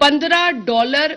$15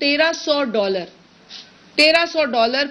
$1300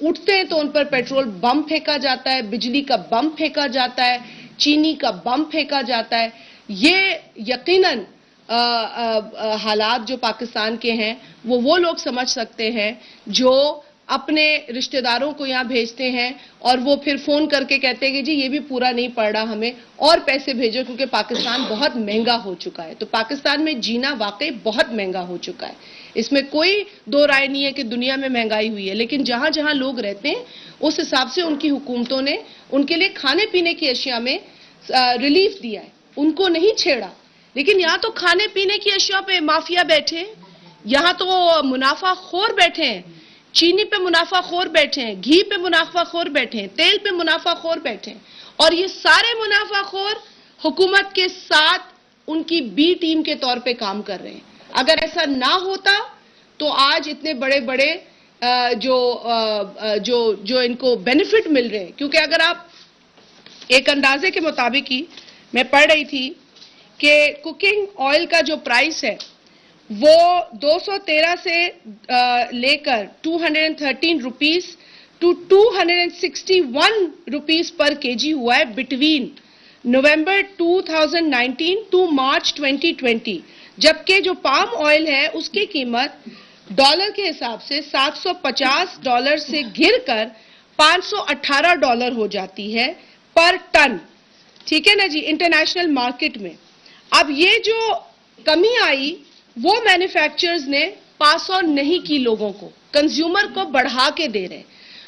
اٹھتے ہیں تو ان پر پیٹرول بم پھینکا جاتا ہے, بجلی کا بم پھینکا جاتا ہے, چینی کا بم پھینکا جاتا ہے. یہ یقیناً حالات جو پاکستان کے ہیں وہ لوگ سمجھ سکتے ہیں جو اپنے رشتہ داروں کو یہاں بھیجتے ہیں اور وہ پھر فون کر کے کہتے ہیں کہ جی یہ بھی پورا نہیں پڑ رہا, ہمیں اور پیسے بھیجو کیونکہ پاکستان بہت مہنگا ہو چکا ہے. تو پاکستان میں جینا واقعی بہت مہنگا ہو چکا ہے, اس میں کوئی دو رائے نہیں ہے کہ دنیا میں مہنگائی ہوئی ہے, لیکن جہاں جہاں لوگ رہتے ہیں اس حساب سے ان کی حکومتوں نے ان کے لیے کھانے پینے کی اشیاء میں ریلیف دیا ہے, ان کو نہیں چھیڑا. لیکن یہاں تو کھانے پینے کی اشیاء پہ مافیا بیٹھے ہیں, یہاں تو منافع خور بیٹھے ہیں, چینی پہ منافع خور بیٹھے ہیں, گھی پہ منافع خور بیٹھے ہیں, تیل پہ منافع خور بیٹھے ہیں, اور یہ سارے منافع خور حکومت کے ساتھ ان کی بی ٹیم کے طور پہ کام کر رہے ہیں. اگر ایسا نہ ہوتا تو آج اتنے بڑے بڑے جو ان کو بینیفٹ مل رہے ہیں, کیونکہ اگر آپ ایک اندازے کے مطابق ہی میں پڑھ رہی تھی کہ کوکنگ آئل کا جو پرائس ہے وہ 213 سے لے کر 213 روپیز ٹو 261 روپیز پر کے جی ہوا ہے بٹوین نومبر 2019 ٹو مارچ 2020, جبکہ جو پام آئل ہے اس کی قیمت ڈالر کے حساب سے $750 سے گر کر $518 ہو جاتی ہے پر ٹن. ٹھیک ہے نا جی, انٹرنیشنل مارکیٹ میں. اب یہ جو کمی آئی وہ مینوفیکچررز نے پاس آن نہیں کی لوگوں کو, کنزیومر کو بڑھا کے دے رہے.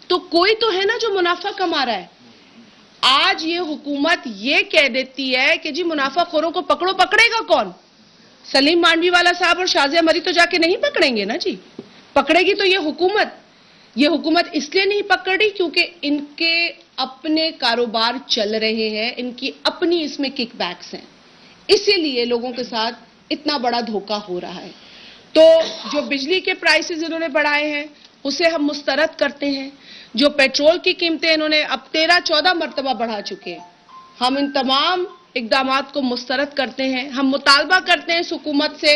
تو کوئی تو ہے نا جو منافع کما رہا ہے. آج یہ حکومت یہ کہہ دیتی ہے کہ جی منافع خوروں کو پکڑو, پکڑے گا کون؟ سلیم مانڈوی والا صاحب اور شازیہ مری تو جا کے نہیں پکڑیں گے نا جی, پکڑے گی تو یہ حکومت. یہ حکومت اس لیے نہیں پکڑ رہی کیونکہ ان کے اپنے کاروبار چل رہے ہیں, ان کی اپنی اس میں کک بیکس ہیں, اسی لیے لوگوں کے ساتھ اتنا بڑا دھوکہ ہو رہا ہے. تو جو بجلی کے پرائسز انہوں نے بڑھائے ہیں اسے ہم مسترد کرتے ہیں. جو پیٹرول کی قیمتیں انہوں نے اب 13-14 مرتبہ بڑھا چکے ہیں, ہم ان تمام اقدامات کو مسترد کرتے ہیں. ہم مطالبہ کرتے ہیں اس حکومت سے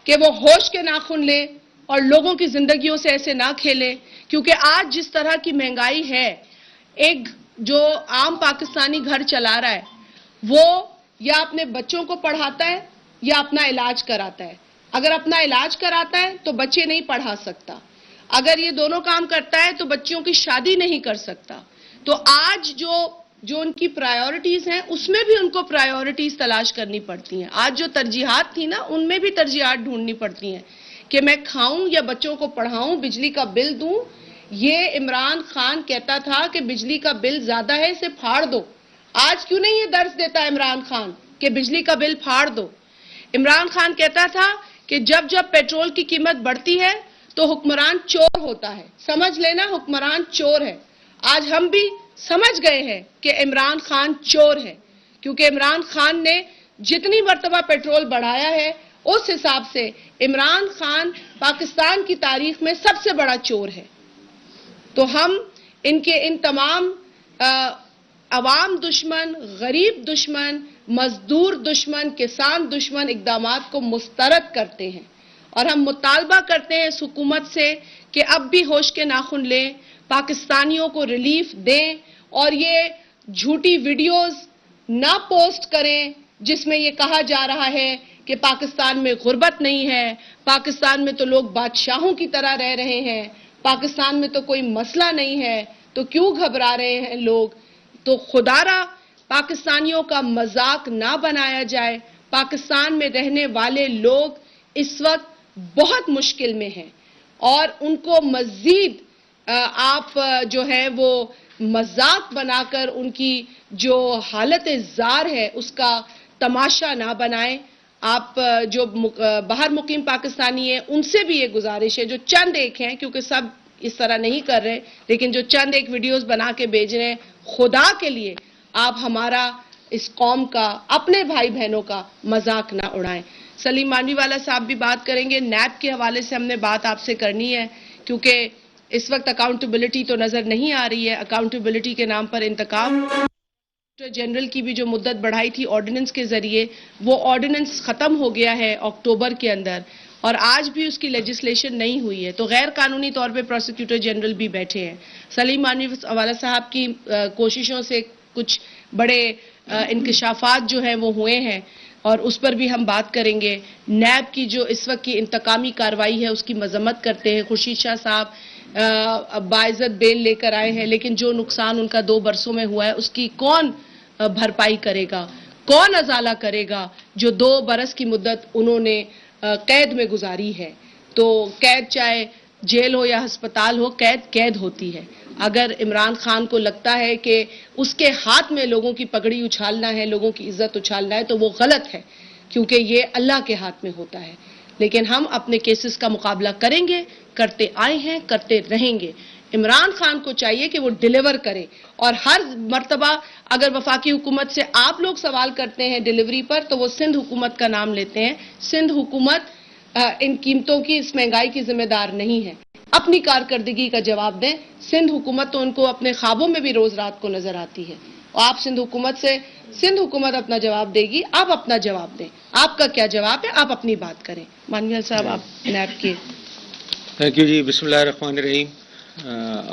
کہ وہ ہوش کے ناخن لے اور لوگوں کی زندگیوں سے ایسے نہ کھیلے, کیونکہ آج جس طرح کی مہنگائی ہے, ایک جو عام پاکستانی گھر چلا رہا ہے وہ یا اپنے بچوں کو پڑھاتا ہے یا اپنا علاج کراتا ہے. اگر اپنا علاج کراتا ہے تو بچے نہیں پڑھا سکتا, اگر یہ دونوں کام کرتا ہے تو بچوں کی شادی نہیں کر سکتا. تو آج جو ان کی پرائیورٹیز ہیں اس میں بھی ان کو پرائیورٹیز تلاش کرنی پڑتی ہیں. آج جو ترجیحات تھی نا ان میں بھی ترجیحات ڈھونڈنی پڑتی ہیں کہ میں کھاؤں یا بچوں کو پڑھاؤں, بجلی کا بل دوں. یہ عمران خان کہتا تھا کہ بجلی کا بل زیادہ ہے اسے پھاڑ دو. آج کیوں نہیں یہ درس دیتا عمران خان کہ بجلی کا بل پھاڑ دو؟ عمران خان کہتا تھا کہ جب پیٹرول کی قیمت بڑھتی ہے تو حکمران چور ہوتا ہے. سمجھ لینا حکمران چور ہے. آج ہم بھی سمجھ گئے ہیں کہ عمران خان چور ہے, کیونکہ عمران خان نے جتنی مرتبہ پیٹرول بڑھایا ہے اس حساب سے عمران خان پاکستان کی تاریخ میں سب سے بڑا چور ہے. تو ہم ان تمام عوام دشمن, غریب دشمن, مزدور دشمن, کسان دشمن اقدامات کو مسترد کرتے ہیں اور ہم مطالبہ کرتے ہیں اس حکومت سے کہ اب بھی ہوش کے ناخن لیں, پاکستانیوں کو ریلیف دیں اور یہ جھوٹی ویڈیوز نہ پوسٹ کریں جس میں یہ کہا جا رہا ہے کہ پاکستان میں غربت نہیں ہے, پاکستان میں تو لوگ بادشاہوں کی طرح رہ رہے ہیں, پاکستان میں تو کوئی مسئلہ نہیں ہے, تو کیوں گھبرا رہے ہیں لوگ. تو خدا را پاکستانیوں کا مذاق نہ بنایا جائے. پاکستان میں رہنے والے لوگ اس وقت بہت مشکل میں ہیں اور ان کو مزید آپ جو ہے وہ مذاق بنا کر ان کی جو حالت زار ہے اس کا تماشا نہ بنائیں. آپ جو باہر مقیم پاکستانی ہیں ان سے بھی یہ گزارش ہے, جو چند ایک ہیں, کیونکہ سب اس طرح نہیں کر رہے, لیکن جو چند ایک ویڈیوز بنا کے بھیج رہے ہیں, خدا کے لیے آپ ہمارا, اس قوم کا, اپنے بھائی بہنوں کا مذاق نہ اڑائیں. سلیم مانڈوی والا صاحب بھی بات کریں گے. نیب کے حوالے سے ہم نے بات آپ سے کرنی ہے کیونکہ اس وقت اکاؤنٹیبلٹی تو نظر نہیں آ رہی ہے. اکاؤنٹیبلٹی کے نام پر انتقام. جنرل کی بھی جو مدت بڑھائی تھی آرڈیننس کے ذریعے, وہ آرڈیننس ختم ہو گیا ہے اکتوبر کے اندر, اور آج بھی اس کی لیجسلیشن نہیں ہوئی ہے. تو غیر قانونی طور پہ پروسیکیوٹر جنرل بھی بیٹھے ہیں. سلیم مانوی والا صاحب کی کوششوں سے کچھ بڑے انکشافات جو ہیں وہ ہوئے ہیں اور اس پر بھی ہم بات کریں گے. نیب کی جو اس وقت کی انتقامی کارروائی ہے اس کی مذمت کرتے ہیں. خورشید شاہ صاحب باعزت بیل لے کر آئے ہیں لیکن جو نقصان ان کا 2 برسوں میں ہوا ہے اس کی کون بھرپائی کرے گا, کون ازالہ کرے گا جو 2 برس کی مدت انہوں نے قید میں گزاری ہے. تو قید چاہے جیل ہو یا ہسپتال ہو, قید ہوتی ہے. اگر عمران خان کو لگتا ہے کہ اس کے ہاتھ میں لوگوں کی پگڑی اچھالنا ہے, لوگوں کی عزت اچھالنا ہے, تو وہ غلط ہے کیونکہ یہ اللہ کے ہاتھ میں ہوتا ہے. لیکن ہم اپنے کیسز کا مقابلہ کریں گے, کرتے آئے ہیں, کرتے رہیں گے. عمران خان کو چاہیے کہ وہ ڈیلیور کرے اور ہر مرتبہ اگر وفاقی حکومت سے آپ لوگ سوال کرتے ہیں ڈیلیوری پر تو وہ سندھ حکومت کا نام لیتے ہیں. سندھ حکومت ان قیمتوں کی, اس مہنگائی کی ذمہ دار نہیں ہے. اپنی کارکردگی کا جواب دیں. سندھ حکومت تو ان کو اپنے خوابوں میں بھی روز رات کو نظر آتی ہے. اور آپ سندھ حکومت اپنا جواب دے گی, آپ اپنا جواب دیں. آپ کا کیا جواب ہے, آپ اپنی بات کریں. مانویل صاحب آپ نیب کے. تھینک یو جی. بسم اللہ الرحمن الرحیم.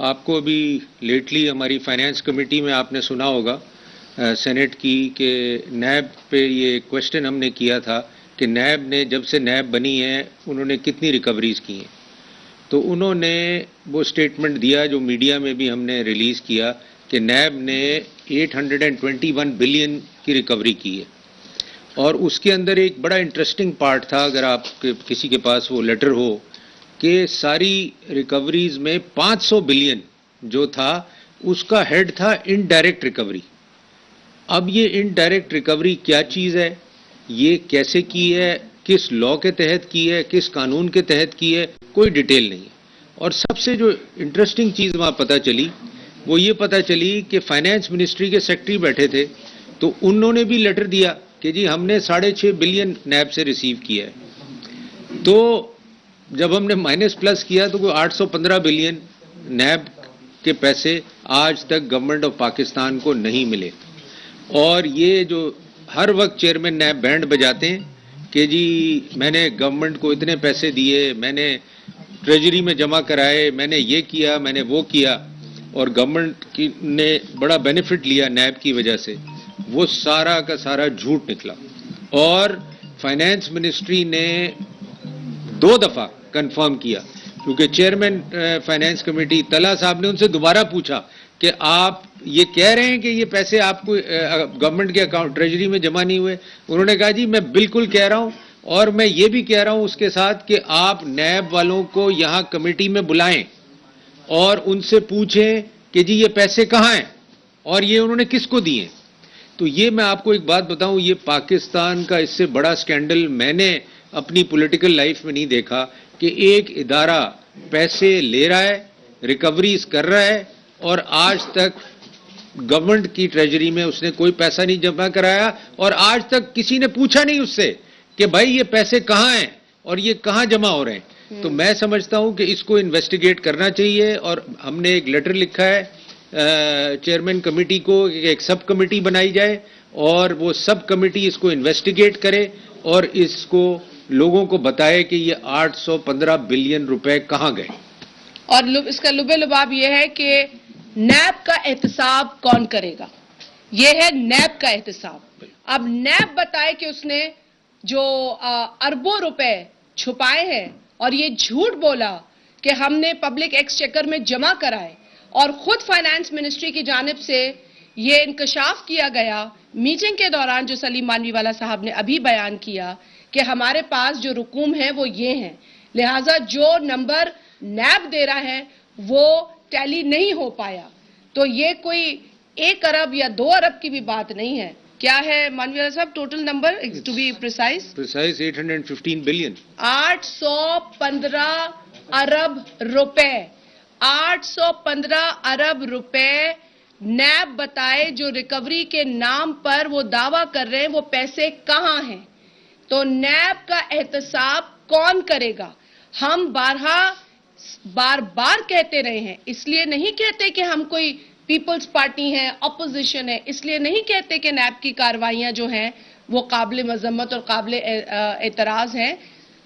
آپ کو ابھی لیٹلی ہماری فائنانس کمیٹی میں آپ نے سنا ہوگا سینٹ کی کہ نیب پہ یہ کوشچن ہم نے کیا تھا کہ نیب نے جب سے نیب بنی ہے انہوں نے کتنی ریکوریز کی ہیں. تو انہوں نے وہ سٹیٹمنٹ دیا جو میڈیا میں بھی ہم نے ریلیز کیا کہ نیب نے 821 بلین کی ریکوری کی ہے. اور اس کے اندر ایک بڑا انٹرسٹنگ پارٹ تھا, اگر آپ کسی کے پاس وہ لیٹر ہو, کہ ساری ریکوریز میں 500 بلین جو تھا اس کا ہیڈ تھا انڈائریکٹ ریکوری. اب یہ انڈائریکٹ ریکوری کیا چیز ہے, یہ کیسے کی ہے, کس لا کے تحت کی ہے, کس قانون کے تحت کی ہے, کوئی ڈیٹیل نہیں. اور سب سے جو انٹرسٹنگ چیز وہاں پتہ چلی وہ یہ پتہ چلی کہ فائنانس منسٹری کے سیکرٹری بیٹھے تھے تو انہوں نے بھی لیٹر دیا کہ جی ہم نے 6.5 بلین نیب سے ریسیو کیا ہے. تو جب ہم نے مائنس پلس کیا تو کوئی 815 بلین نیب کے پیسے آج تک گورنمنٹ آف پاکستان کو نہیں ملے. اور یہ جو ہر وقت چیئرمین نیب بینڈ بجاتے ہیں کہ جی میں نے گورنمنٹ کو اتنے پیسے دیے, میں نے ٹریجری میں جمع کرائے, میں نے یہ کیا, میں نے وہ کیا, اور گورنمنٹ نے بڑا بینیفٹ لیا نیب کی وجہ سے, وہ سارا کا سارا جھوٹ نکلا. اور فائنانس منسٹری نے 2 دفعہ کنفرم کیا کیونکہ چیئرمین فائنانس کمیٹی طلحہ صاحب نے ان سے دوبارہ پوچھا کہ آپ یہ کہہ رہے ہیں کہ یہ پیسے آپ کو گورنمنٹ کے اکاؤنٹ ٹریجری میں جمع نہیں ہوئے. انہوں نے کہا جی میں بالکل کہہ رہا ہوں, اور میں یہ بھی کہہ رہا ہوں اس کے ساتھ کہ آپ نیب والوں کو یہاں کمیٹی میں بلائیں اور ان سے پوچھیں کہ جی یہ پیسے کہاں ہیں اور یہ انہوں نے کس کو دیے. تو یہ میں آپ کو ایک بات بتاؤں, یہ پاکستان کا اس سے بڑا سکینڈل میں نے اپنی پولیٹیکل لائف میں نہیں دیکھا کہ ایک ادارہ پیسے لے رہا ہے, ریکوریز کر رہا ہے, اور آج تک گورنمنٹ کی ٹریجری میں اس نے کوئی پیسہ نہیں جمع کرایا, اور آج تک کسی نے پوچھا نہیں اس سے کہ بھائی یہ پیسے کہاں ہیں اور یہ کہاں جمع ہو رہے ہیں. تو میں سمجھتا ہوں کہ اس کو انویسٹیگیٹ کرنا چاہیے, اور ہم نے ایک لیٹر لکھا ہے چیئرمین کمیٹی کو کہ ایک سب کمیٹی بنائی جائے اور وہ سب کمیٹی اس کو انویسٹیگیٹ کرے اور اس کو لوگوں کو بتائے کہ یہ 815 بلین روپے کہاں گئے. اور اس کا لبے لباب یہ ہے کہ نیب کا احتساب کون کرے گا, یہ ہے نیب کا احتساب. اب نیب بتائے کہ اس نے جو اربوں روپے چھپائے ہیں اور یہ جھوٹ بولا کہ ہم نے پبلک ایکسچیکر میں جمع کرائے, اور خود فائنانس منسٹری کی جانب سے یہ انکشاف کیا گیا میٹنگ کے دوران جو سلیم مانوی والا صاحب نے ابھی بیان کیا کہ ہمارے پاس جو رقوم ہے وہ یہ ہیں, لہٰذا جو نمبر نیب دے رہا ہے وہ ٹیلی نہیں ہو پایا. تو یہ کوئی 1 ارب یا 2 ارب کی بھی بات نہیں ہے. کیا ہے مانوی والا صاحب total number to be precise 815 billion 815 ارب روپے. 815 ارب روپے نیب بتائے جو ریکوری کے نام پر وہ دعویٰ کر رہے ہیں وہ پیسے کہاں ہیں. تو نیب کا احتساب کون کرے گا؟ ہم بار بار کہتے رہے ہیں, اس لیے نہیں کہتے کہ ہم کوئی پیپلز پارٹی ہیں, اپوزیشن ہے, اس لیے نہیں کہتے کہ نیب کی کارروائیاں جو ہیں وہ قابل مذمت اور قابل اعتراض ہیں.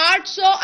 800